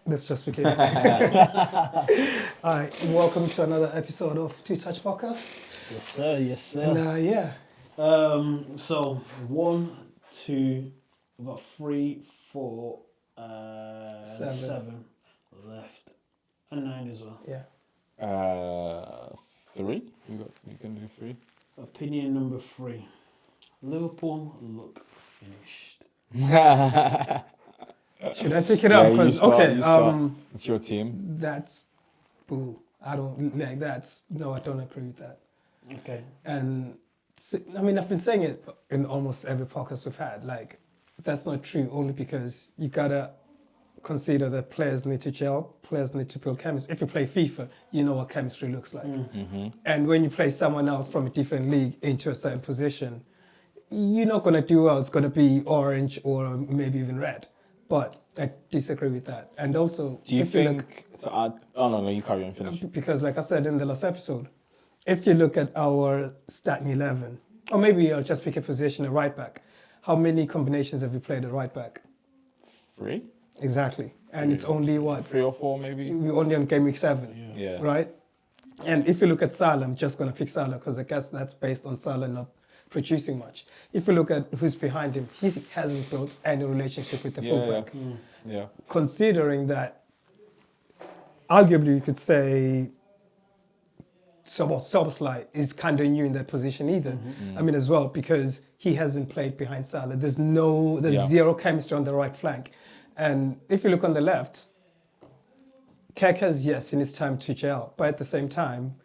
Let's just begin. All right, welcome to another episode of Two Touch Podcast. Yes, sir. Yes, sir. And So 1, 2, we've got 3, 4, 7 left, and 9 as well. Yeah. 3. You can do 3. Opinion number 3. Liverpool look finished. Should I pick it up? You Because start. It's your team. that's boo. I don't like that's no. I don't agree with that. Okay. And I mean, I've been saying it in almost every podcast we've had. Like, that's not true. Only because you gotta consider that players need to gel, players need to build chemistry. If you play FIFA, you know what chemistry looks like. Mm-hmm. And when you play someone else from a different league into a certain position, you're not gonna do well. It's gonna be orange or maybe even red. But I disagree with that. And also, Do you think to add? Oh no, you carry on. Finish. because like I said in the last episode, if you look at our starting 11, or maybe I'll just pick a position at right back. How many combinations have you played at right back? 3. Exactly. And it's only what? 3 or 4 maybe. We're only on game week 7. Yeah. Right? And if you look at Salah, I'm just going to pick Salah because I guess that's based on Salah not producing much. If you look at who's behind him, he hasn't built any relationship with the fullback. Yeah. Considering that, arguably you could say Szoboszlai is kind of new in that position either. I mean, as well, because he hasn't played behind Salah. There's zero chemistry on the right flank. And if you look on the left, Kaká's, yes, in his time to gel, but at the same time,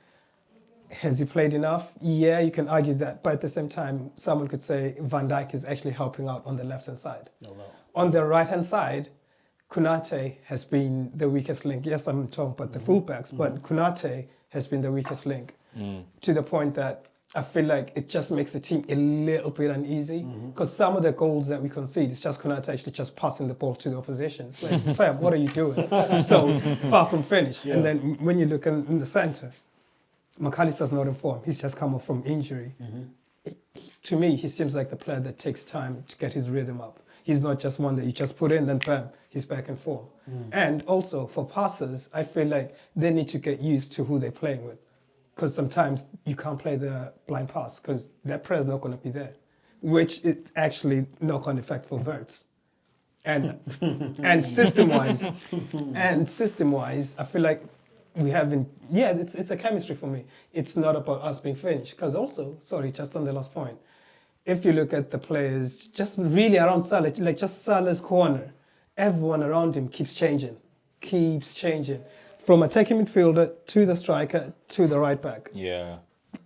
has he played enough? Yeah, you can argue that. But at the same time, someone could say Van Dijk is actually helping out on the left-hand side. No. On the right-hand side, Konate has been the weakest link. Yes, I'm talking about the fullbacks, but Konate has been the weakest link to the point that I feel like it just makes the team a little bit uneasy because some of the goals that we concede is just Konate actually just passing the ball to the opposition. It's like, fam, what are you doing? So far from finished. Yeah. And then when you look in the centre, McAllister's not in form. He's just come off from injury. To me, he seems like the player that takes time to get his rhythm up. He's not just one that you just put in, then bam, he's back in form. And also for passers, I feel like they need to get used to who they're playing with. Because sometimes you can't play the blind pass because that player's not going to be there, which is actually knock-on effect for Wirtz. And system-wise, I feel like we haven't. Yeah, it's a chemistry for me. It's not about us being finished. Because also, sorry, just on the last point, if you look at the players, just really around Salah, like just Salah's corner, everyone around him keeps changing. From attacking midfielder to the striker to the right back. Yeah.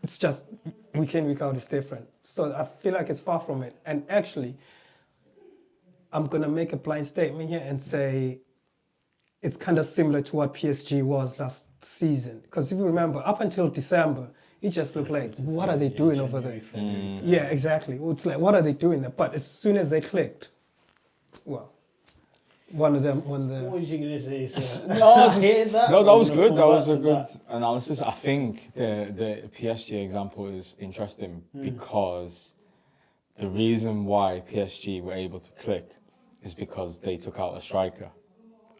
It's just week in, week out is different. So I feel like it's far from it. And actually, I'm going to make a blind statement here and say it's kind of similar to what PSG was last season. Because if you remember, up until December, it just looked like, what are they doing over there? Yeah, exactly. It's like, what are they doing there? But as soon as they clicked, well, one of them won the... What was you going to say, sir? No, that was good. That was a good analysis. I think the PSG example is interesting because the reason why PSG were able to click is because they took out a striker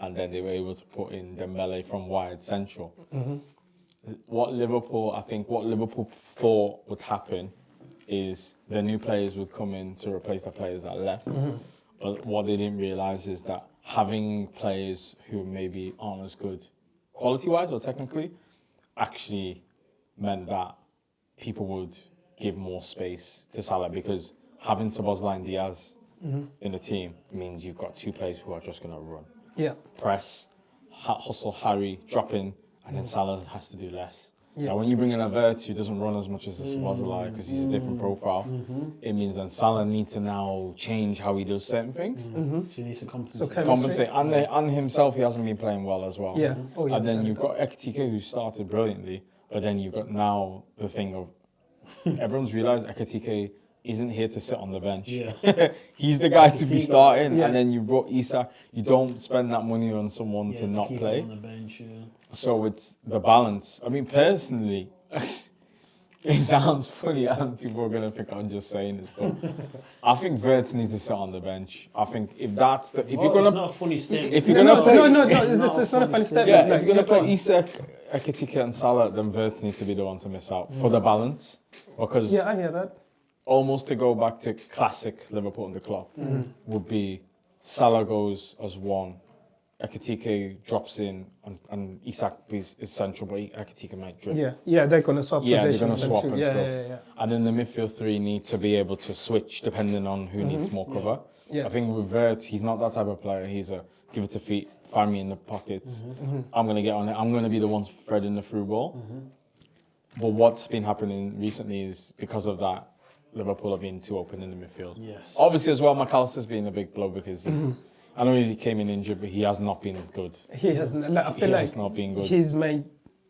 and then they were able to put in Dembele from wide central. What Liverpool thought would happen is the new players would come in to replace the players that left. But what they didn't realise is that having players who maybe aren't as good quality-wise or technically actually meant that people would give more space to Salah because having Szoboszlai and Diaz in the team means you've got 2 players who are just going to run. Yeah. Press, hustle, harry, drop in, and then Salah has to do less. Yeah. Now, when you bring in a Wirtz who doesn't run as much as Szoboszlai because he's a different profile, it means that Salah needs to now change how he does certain things. She needs to Compensate. And himself, he hasn't been playing well as well. Yeah. And then you've got Ekitike who started brilliantly, but then you've got now the thing of everyone's realised Ekitike isn't here to sit on the bench. Yeah. He's the guy to be starting, and then you brought Isak. You don't spend that money on someone to not play. On the bench, So it's the balance. I mean, personally, it sounds funny and people are going to think I'm just saying this, but I think Wirtz needs to sit on the bench. I think if that's the... If Well, you're going it's to... not a funny statement. If you're going to play... No, it's not a funny statement. Yeah, Like, if you're going to go play on. Isak, Ekitike and Salah, then Wirtz needs to be the one to miss out for the balance. Because Yeah, I hear that. almost to go back to classic Liverpool and the club would be Salah goes as one, Ekitike drops in, and Isak is central, but Ekitike might drift. Yeah, they're gonna swap Yeah, they're positions. going to swap and yeah, stuff. yeah. And then the midfield three need to be able to switch depending on who needs more cover. Yeah. I think with Wirtz, he's not that type of player. He's a give it to feet, find me in the pockets. I'm going to get on it. I'm going to be the one threading the through ball. But what's been happening recently is because of that, Liverpool have been too open in the midfield. Yes. Obviously, as well, McAllister's been a big blow because I know he came in injured, but he has not been good. He has. Like, I feel He like has not been good. he's made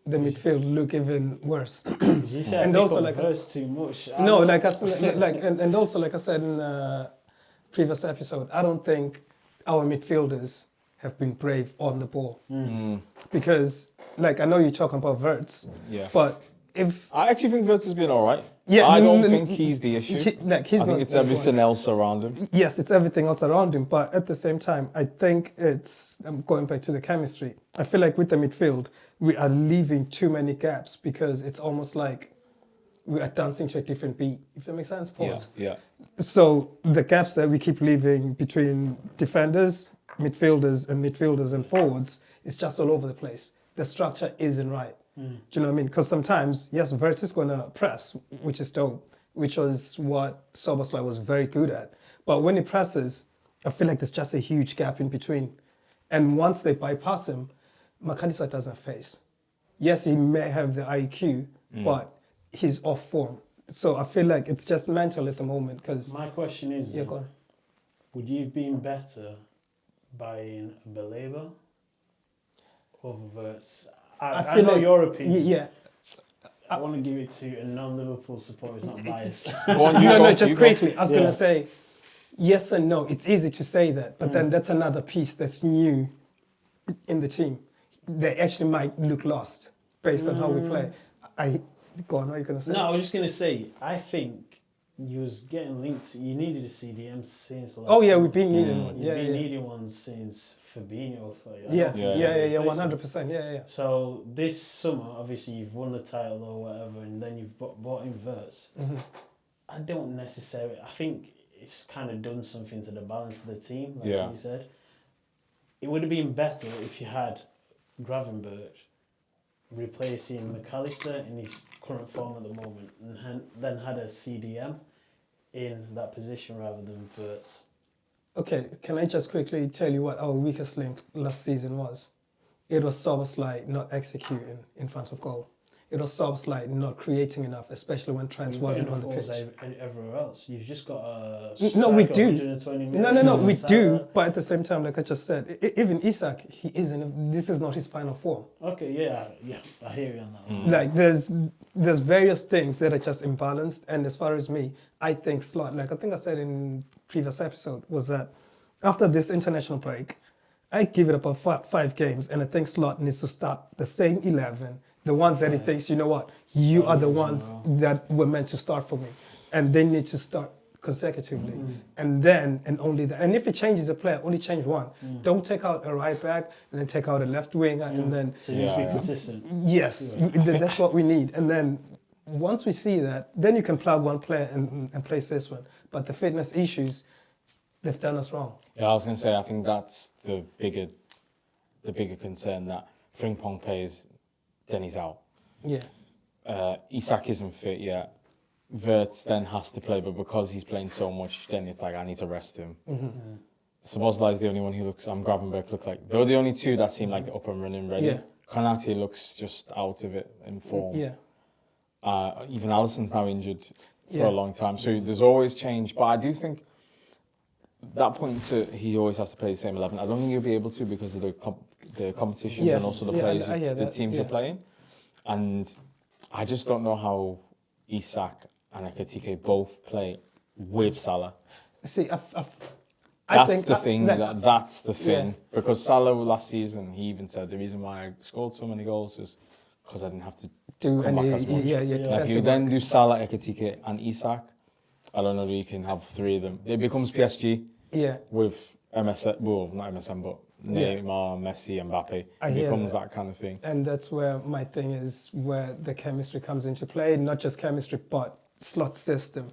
the midfield look even worse. You said And pick also, up like- Wirtz too much. No, like I said, and also like I said in the previous episode, I don't think our midfielders have been brave on the ball because, like, I know you're talking about Wirtz, Yeah. but if I actually think Wirtz has been all right. Yeah, I don't n- think he's the issue. he's I not. think it's everything else around him. Yes, it's everything else around him, but at the same time, I think it's. I'm going back to the chemistry. I feel like with the midfield, we are leaving too many gaps because it's almost like we are dancing to a different beat. If that makes sense, pause. Yeah. So the gaps that we keep leaving between defenders, midfielders and forwards is just all over the place. The structure isn't right. Do you know what I mean? Because sometimes, yes, Wirtz is going to press, which is dope, which was what Szoboszlai was very good at. But when he presses, I feel like there's just a huge gap in between. And once they bypass him, McAllister doesn't face. Yes, he may have the IQ, but he's off form. So I feel like it's just mental at the moment because... My question is, Yeah, go on. would you have been better buying Belabor over Wirtz? I feel know like- your opinion. Yeah. I want to give it to a non-Liverpool supporter who's not biased. Go on, you No, go, just you go. quickly. I was Yeah. going to say, yes and no. It's easy to say that, but then that's another piece that's new in the team. They actually might look lost based on how we play. Go on, what are you going to say? No, I was just going to say, I think you was getting linked. You needed a CDM since last Oh, yeah, season. we've been needing one. You've Yeah, been yeah. needing one since Fabinho. Yeah, Yeah. 100%. Yeah. So this summer, obviously, you've won the title or whatever, and then you've bought in Wirtz. I don't necessarily. I think it's kind of done something to the balance of the team, like Yeah. you said. It would have been better if you had Gravenberch replacing McAllister in his current form at the moment, and then had a CDM in that position rather than Wirtz. Okay, can I just quickly tell you what our weakest link last season was? It was Szoboszlai not executing in front of goal. It was Szoboszlai not creating enough, especially when Trent wasn't on the pitch. Everywhere else, you've just got a No, we striker, do. 120 No, million, we Salah. do. But at the same time, like I just said, even Isak, he isn't. This is not his final form. Okay, yeah, I hear you on that one. Like there's various things that are just imbalanced. And as far as me, I think Slot, like I think I said in previous episode, was that after this international break, I give it about five games, and I think Slot needs to start the same 11, the ones that he thinks, you know what, you are the ones that were meant to start for me, and they need to start consecutively, and then and only that. And if it changes a player, only change one. Don't take out a right back and then take out a left winger, and then So you need to be Yeah. consistent. yes, that's what we need. And then once we see that, then you can plug one player and place this one. But the fitness issues, they've done us wrong. Yeah, I was going to say, I think that's the bigger concern, that Frimpong plays, then he's out. Yeah. Isak isn't fit yet. Wirtz then has to play, but because he's playing so much, then it's like, I need to rest him. Szoboszlai is the only one who looks, Gravenberch look like, they're the only two that seem like they're up and running ready. Yeah. Konate looks just out of it in form. Yeah. Even Alisson's now injured for Yeah. a long time, so there's always change. But I do think that point he always has to play the same 11. I don't think he'll be able to because of the competitions Yeah. and also the Yeah, players, I hear the that. teams Yeah. are playing. And I just don't know how Isak and Ekitike both play with Salah. See, I That's think the thing. That's the thing. Yeah. Because Salah last season, he even said the reason why I scored so many goals was because I didn't have to do come back any as much. If you defensive then work. do Salah, Ekitike, and Isak, I don't know if you can have three of them. It becomes PSG Yeah, with MSN, well, not MSN, but Yeah. Neymar, Messi, and Mbappe. I It hear becomes that. that kind of thing. and that's where my thing is, where the chemistry comes into play. Not just chemistry, but slot system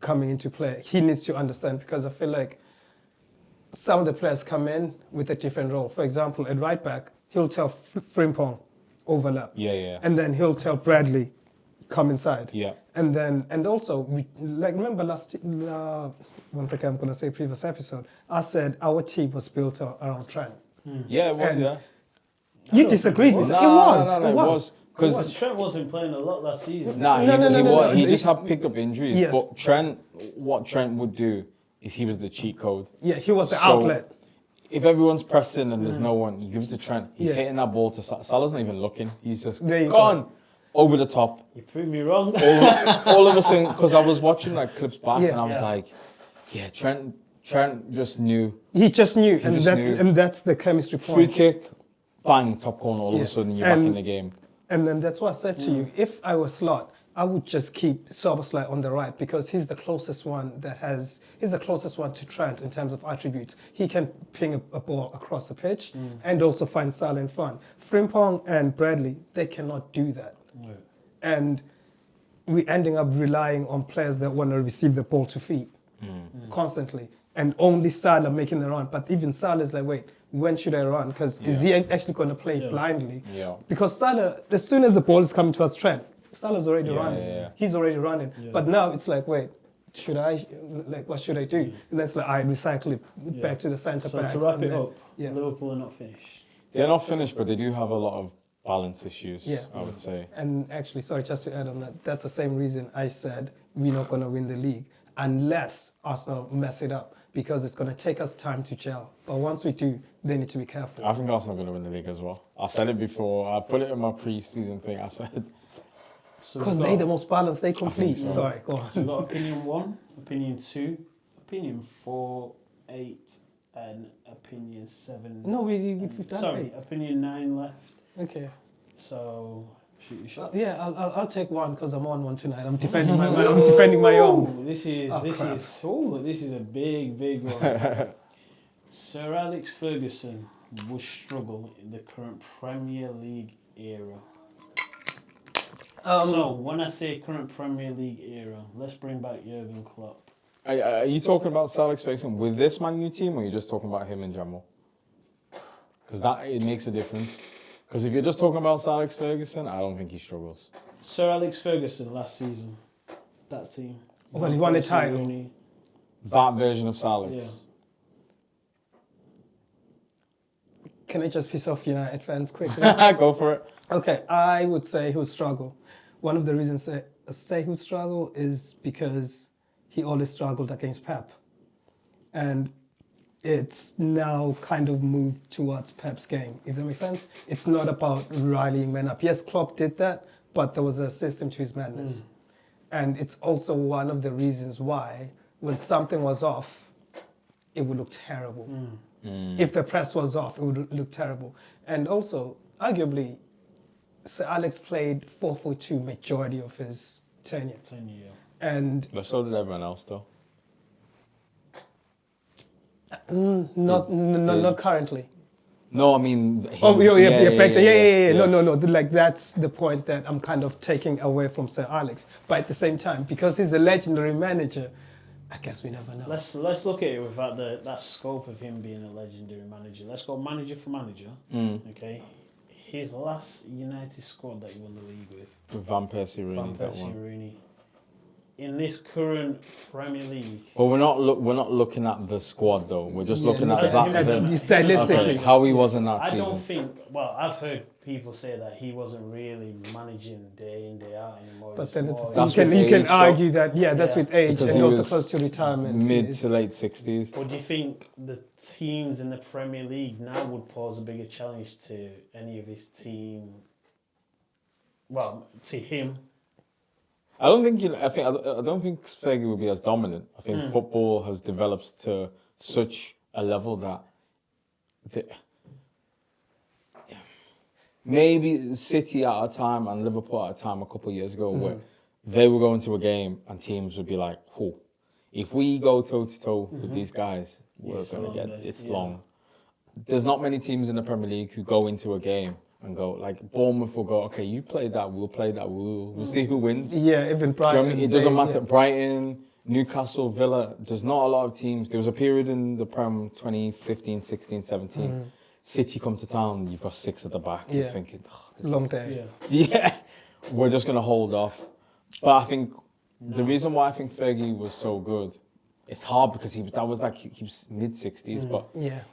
coming into play. He needs to understand, because I feel like some of the players come in with a different role. For example, at right back, he'll tell Frimpong overlap. Yeah. And then he'll tell Bradley, come inside. Yeah. And also, remember once again, I'm going to say previous episode, I said our team was built around Trent. Yeah, it was, And yeah. You disagreed with that? No, It it was. Because Trent wasn't playing a lot last season. He just had picked up injuries. Yes. But what Trent would do is he was the cheat code. Yeah, he was the So, outlet. If everyone's pressing and there's no one, he gives it to Trent. He's Yeah. hitting that ball to Salah. Salah's not even looking. He's just There you gone over the top. You proved me wrong. All of a sudden, because I was watching like clips back Yeah. and I was like, yeah, Trent just knew. He just knew, and just that knew. and that's the chemistry Free point. kick, bang, top corner. All of Yeah. a sudden, you're back And- in the game. And then that's what I said to you. If I was Slot, I would just keep Szoboszlai on the right, because he's the closest one to Trent in terms of attributes. He can ping a ball across the pitch and also find Salah in front. Frimpong and Bradley, they cannot do that. Right. And we're ending up relying on players that want to receive the ball to feet constantly, and only Salah making the run. But even Salah is like, wait, when should I run? Because is he actually going to play blindly? Yeah. Because Salah, as soon as the ball is coming to us, Trent, Salah's already running. yeah. He's already running. But now it's like, wait, what should I do? And that's like, I recycle it back to the centre So backs. to wrap and it then- up, yeah. Liverpool are not finished. They're not finished, but they do have a lot of balance issues, Yeah. I would say. And actually, sorry, just to add on that, that's the same reason I said we're not going to win the league unless Arsenal mess it up, because it's going to take us time to gel. But once we do, they need to be careful. I think Arsenal are going to win the league as well. I said it before. I put it in my pre-season thing. I said, So Because we've they're got- the most balanced, they complete. so. Sorry, go We've on. got opinion 1, opinion 2, opinion 4, 8, and opinion 7. No, we've done Sorry, it. opinion 9 left. Okay. So shoot your shot. Yeah, I'll take one because I'm on one tonight. I'm defending I'm defending my own. Ooh, this is a big one. Sir Alex Ferguson will struggle in the current Premier League era. So when I say current Premier League era, let's bring back Jurgen Klopp. are you talking about Sir Alex Ferguson with this Man U team, or are you just talking about him in general? Because it makes a difference. Because if you're just talking about Sir Alex Ferguson, I don't think he struggles. Sir Alex Ferguson last season, that team. Well, he won a title. Rooney. That version of Sir Alex. Yeah. Can I just piss off United fans quickly? Go for it. Okay, I would say he'll struggle. One of the reasons I say he'll struggle is because he always struggled against Pep. And it's now kind of moved towards Pep's game, if that makes sense. It's not about rallying men up. Yes, Klopp did that, but there was a system to his madness. And it's also one of the reasons why, when something was off, it would look terrible. If the press was off, it would look terrible. And also, arguably, Sir Alex played 4-4-2 majority of his tenure. And But so did everyone else, though. not currently. No, I mean. Oh, back there. yeah. No. Like, that's the point that I'm kind of taking away from Sir Alex. But at the same time, because he's a legendary manager, I guess we never know. Let's look at it without that scope of him being a legendary manager. Let's go manager for manager. Okay, his last United squad that he won the league with Van Persie, Rooney, Van that Persie one. and Rooney. In this current Premier League, But we're not looking at the squad though. We're just looking at as that. him as a- stylistically. Okay, how he was in that I season. don't think. Well, I've heard people say that he wasn't really managing day in day out anymore. But It's then more- That's you with can age, argue that, that's Yeah. with age Because and he also was close to retirement. Mid It's- to late 60s. Or do you think the teams in the Premier League now would pose a bigger challenge to any of his team? Well, to him. I don't think Fergie will be as dominant. I think football has developed to such a level that maybe City at a time and Liverpool at a time a couple of years ago where they were going to a game and teams would be like, "Whoa, if we go toe to toe with these guys, we're gonna get it's long." There's not many teams in the Premier League who go into a game and go like Bournemouth will go, "Okay, you play that, we'll play that, we'll see who wins." Yeah, even Do you know Brighton. what I mean? It doesn't matter. Brighton, Newcastle, Villa, there's not a lot of teams. There was a period in the Prem 2015, 16, 17. City come to town, you've got 6 at the back. You're thinking, Long day. yeah, we're just going to hold off. But I think the reason why I think Fergie was so good, it's hard because he was mid-60s, but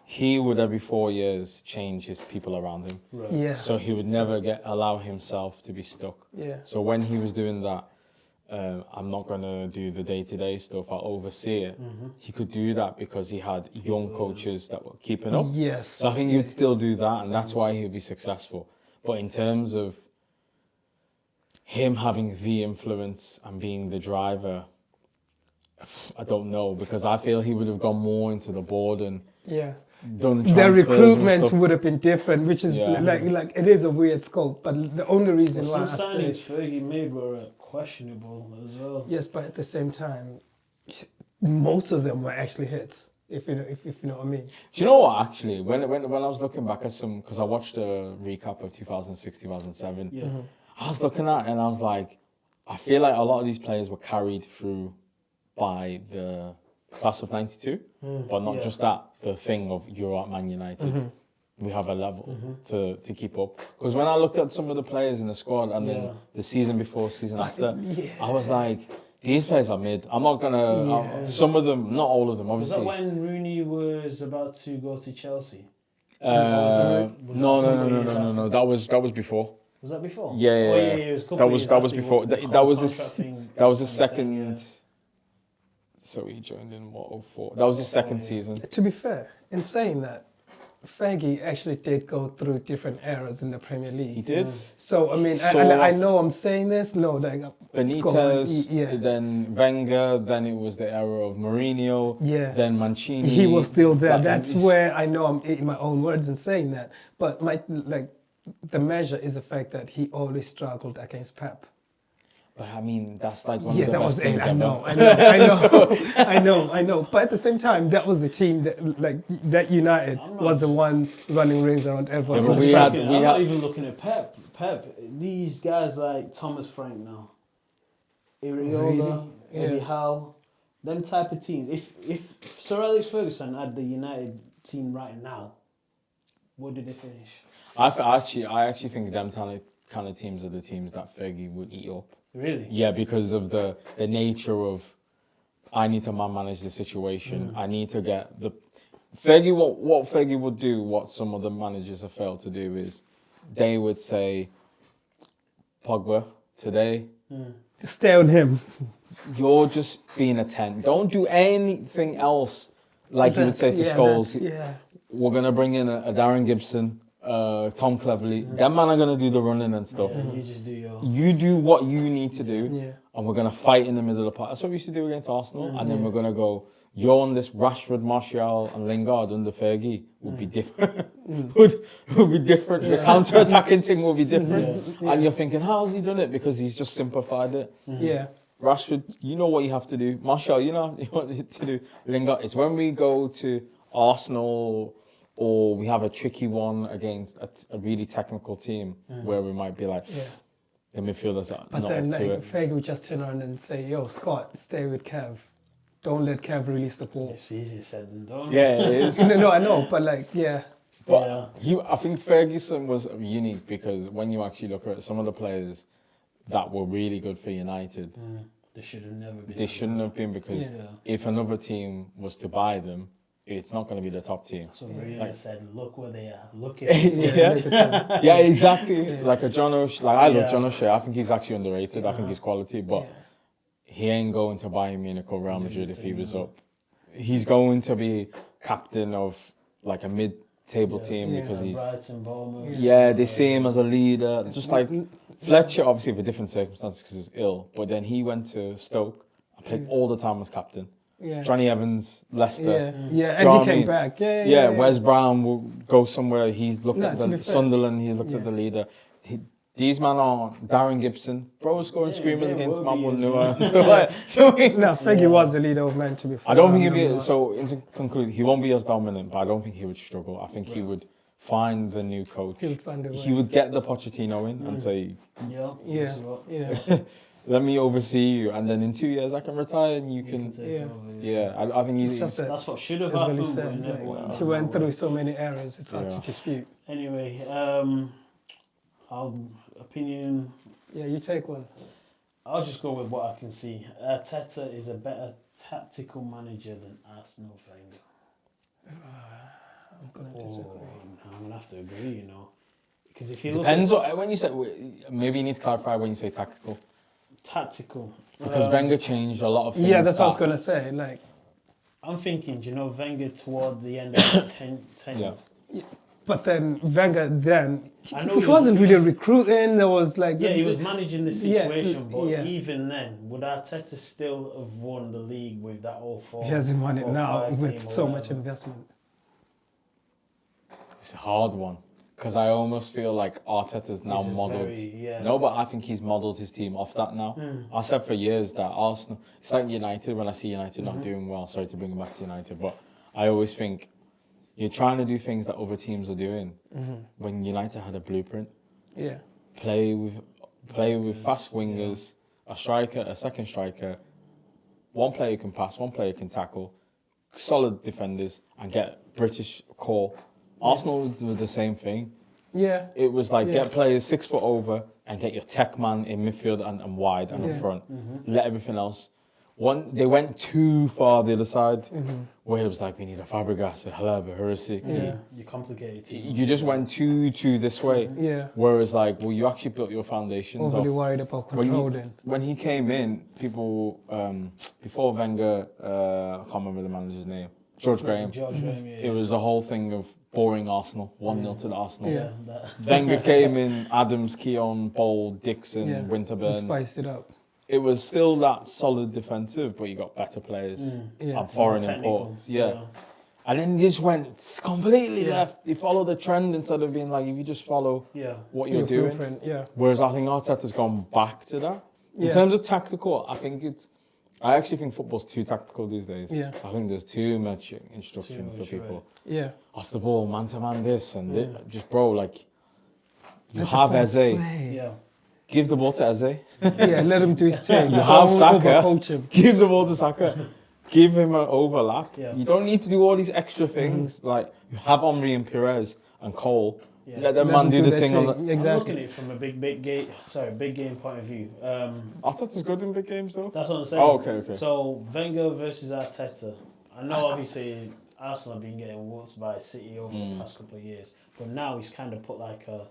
he would every 4 years change his people around him. Right. Yeah. So he would never allow himself to be stuck. Yeah. So when he was doing that, I'm not going to do the day-to-day stuff, I'll oversee it. He could do that because he had young coaches that were keeping up. Yes. So I think he'd still do that, and that's why he'd be successful. But in terms of him having the influence and being the driver, I don't know, because I feel he would have gone more into the board and done transfers. Their recruitment and stuff. would have been different, which is like it is a weird scope. But the only reason why some signings Fergie made were questionable as well. Yes, but at the same time, most of them were actually hits. If you know what I mean. Do you know what? Actually, when I was looking back at some, because I watched a recap of 2006, 2007. I was looking at it and I was like, I feel like a lot of these players were carried through by the class of 92, but not just that, the thing of you're at Man United. We have a level to keep up. Because when I looked at some of the players in the squad and then the season before, season after, I was like, these players are mid. I'm not going to, some of them, not all of them, obviously. Was that when Rooney was about to go to Chelsea? No. That was before. Was that before? Yeah. Oh, yeah, it was that was before. That was his second. So he joined in 04. That was his second season. To be fair, in saying that, Fergie actually did go through different eras in the Premier League. He did. So I mean, I know I'm saying this. No, like Benitez, then Wenger, then it was the era of Mourinho. Then Mancini. He was still there. That's where I know I'm eating my own words in saying that. But the measure is the fact that he always struggled against Pep. But I mean, that's like one of the best things I know. I know. But at the same time, that was the team that United was the one running rings around everyone. Yeah, I'm not even looking at Pep. These guys like Thomas Frank now, Iriola, Eddie Howe, them type of teams. If Sir Alex Ferguson had the United team right now, where did they finish? I actually think them kind of teams are the teams that Fergie would eat up. Really? Yeah, because of the nature of, I need to manage the situation. I need to get the Fergie. What Fergie would do, what some of the managers have failed to do, is they would say, Pogba, today, stay on him. You're just being a 10. Don't do anything else. Like you would say to Scholes, we're gonna bring in a Darren Gibson. Tom Cleverley, that man are gonna do the running and stuff. You just do You do what you need to do, and we're gonna fight in the middle of the park. That's what we used to do against Arsenal, and then we're gonna go. You're on this Rashford, Martial, and Lingard under Fergie would be different. would be different. The counter-attacking thing will be different, and you're thinking, how has he done it? Because he's just simplified it. Rashford, you know what you have to do. Martial, you know what you have to do. Lingard, it's when we go to Arsenal. Or we have a tricky one against a really technical team where we might be like, the midfielders are but not then up to it. Fergie would just turn around and say, yo, Scott, stay with Kev. Don't let Kev release the ball. It's easier said than done. Yeah, it is. No, I know, but I think Ferguson was unique because when you actually look at some of the players that were really good for United, they should have never been. They shouldn't have been because if another team was to buy them, it's not going to be the top team. So Mourinho said, "Look where they are. Look at yeah, exactly. Like a John O'Shea. Like I love John O'Shea. I think he's actually underrated. I think he's quality, but he ain't going to Bayern Munich or Real Madrid if he was up. He's going to be captain of like a mid-table team because he's Brighton, Bournemouth. Yeah, they see him as a leader. Just like Fletcher, obviously for different circumstances because he was ill, but then he went to Stoke and played all the time as captain. Yeah. Johnny Evans, Leicester. Yeah, yeah, Do you and know he what I came mean? back. Yeah, Wes Brown will go somewhere. He's looked No, at to be the fair. Sunderland. He's looked Yeah. at the leader. These men are Darren Gibson, bro, scoring Yeah, screamers they against will be Manuel as Neuer well. and stuff like. So No, Fergie was the leader of Man, to be fair. I don't think he'd I'm be not- so. To conclude, he won't be as dominant, but I don't think he would struggle. I think he would find the new coach. He would find a He way. would get the Pochettino in and say, Yeah. Yeah, as well. yeah, "Let me oversee you, and then in 2 years I can retire and you You can." take Yeah. over, Yeah, I think It's he's. just that, That's what should have as happened. well he but it said, never went like, down he went that way. through so many areas, it's hard to Yeah. dispute. Anyway, opinion. Yeah, you take one. I'll just go with what I can see. Arteta is a better tactical manager than Arsenal Wenger. I'm going to disagree. I'm gonna have to agree, you know, because if you look Depends at when you say. Maybe you need to clarify when you say tactical, tactical, because Wenger changed a lot of things. Yeah, that's what I was that- going to say. Like, I'm thinking, you know, Wenger toward the end of his tenure. Yeah. but then Wenger, then I know he he wasn't was- really recruiting. There was like, Yeah, he was managing the Yeah, situation, but yeah. even then, would Arteta still have won the league with that 0-4? He hasn't won it now 4-5 with team or so much whatever? investment. It's a hard one because I almost feel like Arteta's now He's a modelled. very- yeah. No, but I think he's modelled his team off that now. I said for years that Arsenal, it's like United. When I see United not doing well, sorry to bring them back to United, but I always think you're trying to do things that other teams are doing. When United had a blueprint, Yeah, play with fast wingers, a striker, a second striker, one player can pass, one player can tackle, solid defenders, and get British core. Arsenal was the same thing. yeah, It was like Yeah. get players 6 foot over and get your tech man in midfield and wide and Yeah. up front. Let everything else. They went too far the other side, where it was like we need a Fabregas, a Halaba, a Hurricane. Yeah. You complicated team. You just went too this way. yeah. Whereas like, well, you actually built your foundations Overly off. worried about When controlling. when he came in, people before Wenger, I can't remember the manager's name, George Graham. George Graham, yeah. It was a whole thing of boring Arsenal, 1-0 to the Arsenal. Yeah. That, Wenger came in, Adams, Keown, Bol, Dixon, Yeah, Winterburn. spiced it up. It was still that solid defensive, but you got better players Yeah. and foreign More technical, imports. Yeah. And then you just went completely Yeah. left. You follow the trend instead of being like, if you just follow Yeah. what you're Your doing. blueprint, yeah. Whereas I think Arteta's gone back to that. In Yeah. terms of tactical, I actually think football's too tactical these days. Yeah. I think there's too much instruction Too for much, people. Yeah. Off the ball, man to man, this and this. Just bro, like you Let the have fans Eze. play. Yeah. Give the ball to Eze. Yeah, let him do his thing. You have Don't Saka. overcoach him. Give the ball to Saka. Give him an overlap. Yeah. You don't need to do all these extra things. Like you have Omri and Perez and Cole. Yeah. Let them Let man them do the their thing on the. I'm looking at Exactly. it from a big game point of view. Arteta's good in big games though. That's what I'm saying. Oh, okay. So Wenger versus Arteta. I know obviously Arsenal have been getting whooped by City over the past couple of years, but now he's kind of put like a,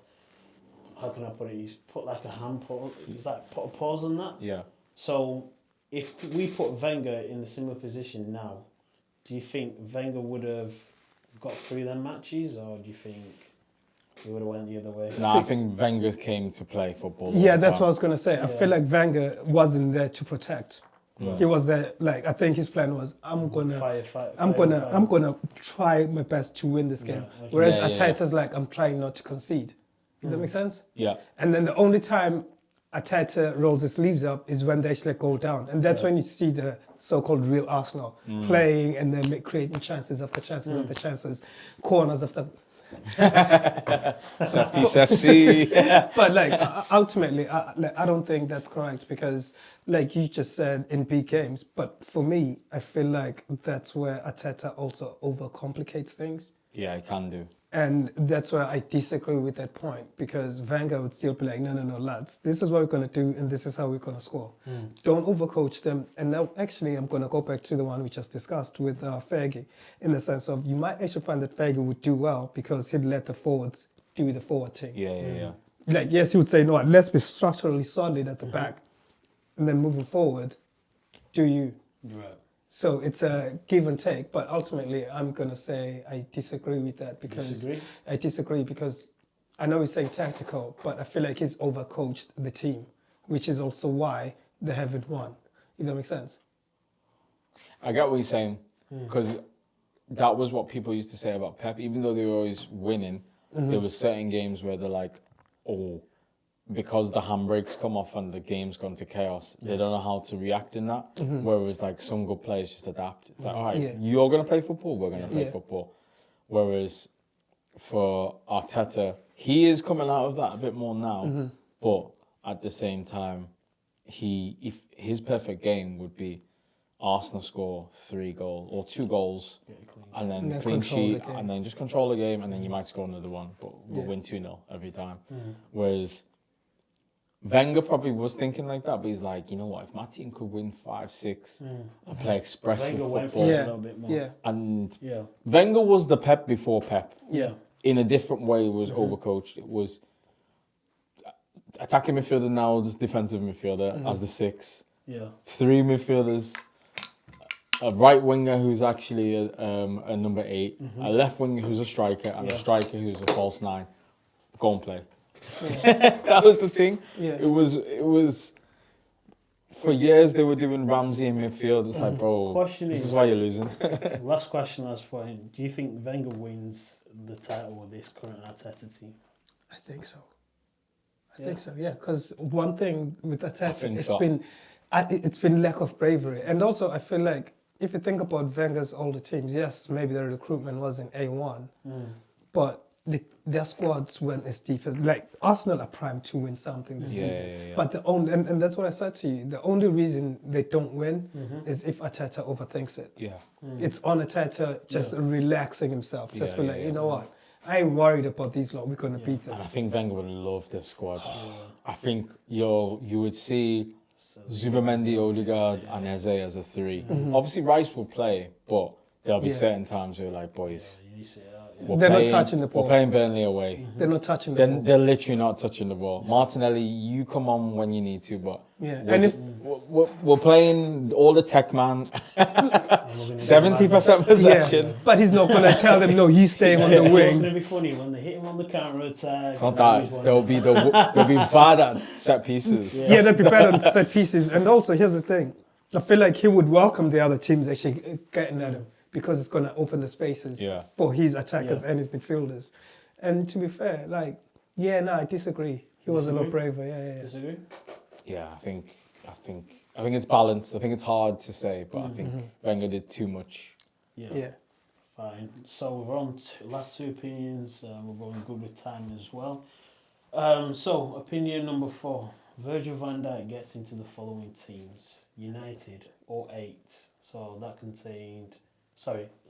how can I put it? He's put like a he's like put a pause on that. Yeah. So if we put Wenger in a similar position now, do you think Wenger would have got through them matches, or do you think he would have went the other way? No, I think Wenger's came to play football. Yeah, that's what I was going to say. I Yeah. feel like Wenger wasn't there to protect. Mm. He was there, like, I think his plan was, I'm gonna try my best to win this game. Yeah, okay. Whereas Yeah, yeah, Arteta's like, I'm trying not to concede. Does that make sense? Yeah. And then the only time Arteta rolls his sleeves up is when they actually go down. And that's when you see the so-called real Arsenal playing and then creating chances after chances after chances, corners after... FC. But like ultimately, I don't think that's correct because, like you just said, in big games. But for me, I feel like that's where Arteta also overcomplicates things, Yeah, he can do. and that's where I disagree with that point because Wenger would still be like, no, lads, this is what we're gonna do, and this is how we're gonna score. Don't overcoach them. And now, actually, I'm gonna go back to the one we just discussed with Fergie, in the sense of you might actually find that Fergie would do well because he'd let the forwards do the forward thing. Yeah. Like, yes, he would say, no, let's be structurally solid at the back. And then moving forward, do you? Right. So it's a give and take. But ultimately, I'm going to say I disagree with that because Disagree? I disagree because I know he's saying tactical, but I feel like he's overcoached the team, which is also why they haven't won, if that makes sense. I get what you're saying, because that was what people used to say about Pep. Even though they were always winning, there was certain games where they're like, oh, because the handbrakes come off and the game's gone to chaos, they don't know how to react in that. Whereas like some good players just adapt. It's like, all right, you're going to play football, we're going to play football. Whereas for Arteta, he is coming out of that a bit more now, but at the same time, if his perfect game would be Arsenal score 3 goals or 2 goals, and then clean sheet, and then just control the game, and then you might score another one, but we'll win 2-0 every time. Whereas Wenger probably was thinking like that, but he's like, you know what, if my team could win 5-6 and play expressive Wenger went football. for it a little bit more. And Wenger was the Pep before Pep. Yeah. In a different way, it was overcoached. It was attacking midfielder, now just defensive midfielder as the 6. Yeah. 3 midfielders, a right winger who's actually a number 8, a left winger who's a striker, and a striker who's a false 9. Go and play. That was the thing. Yeah. It was. For years they were doing Ramsey in midfield. It's like, bro, this is why you're losing. Last question, last point. Do you think Wenger wins the title with this current Arteta team? I think so. I think so, yeah. Because one thing with Arteta, it's been lack of bravery. And also, I feel like if you think about Wenger's older teams, yes, maybe the recruitment wasn't A1, but their squads went as deep as, like, Arsenal are primed to win something this season. Yeah. But the only, and that's what I said to you, the only reason they don't win is if Arteta overthinks it. Yeah. It's on Arteta just relaxing himself, just be like, you know what, I ain't worried about these lot, we're going to beat them. And I think Wenger would love this squad. I think you would see Zubamendi, Odegaard, and Eze as a 3. Obviously, Rice will play, but there'll be certain times where, like, boys, they're not touching the ball. We're playing Burnley away. They're not touching the ball. They're literally not touching the ball. Martinelli, you come on when you need to, but we're playing all the tech man, 70% possession. But he's not going to tell them, no, you staying on the It's wing. going to be funny when they hit him on the counter attack. It's not that. They'll be bad at set pieces. Yeah, they'll be better on set pieces. And also, here's the thing. I feel like he would welcome the other teams actually getting at him, because it's going to open the spaces for his attackers and his midfielders. And to be fair, like, I disagree. He was a lot braver. Yeah. Disagree? Yeah, I think it's balanced. I think it's hard to say, but I think Wenger did too much. Yeah. Fine. So we're on to last 2 opinions. We're going good with time as well. So opinion number 4. Virgil van Dijk gets into the following teams: United or 8. So that contained...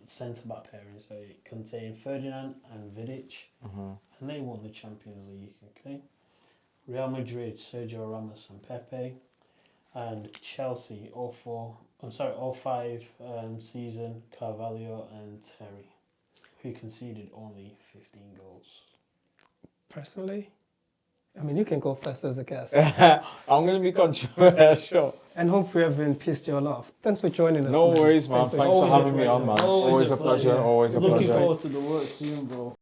centre-back pairing. So it contained Ferdinand and Vidic, and they won the Champions League. Okay. Real Madrid, Sergio, Ramos, and Pepe, and Chelsea, all 5 season, Carvalho and Terry, who conceded only 15 goals. Personally, I mean, you can go first as a guest. I'm going to be controversial. And hope we haven't pissed you all off. Thanks for joining us. No worries, man. Thanks for having me on, man. Always a pleasure. Always a pleasure. Looking forward to the work soon, bro.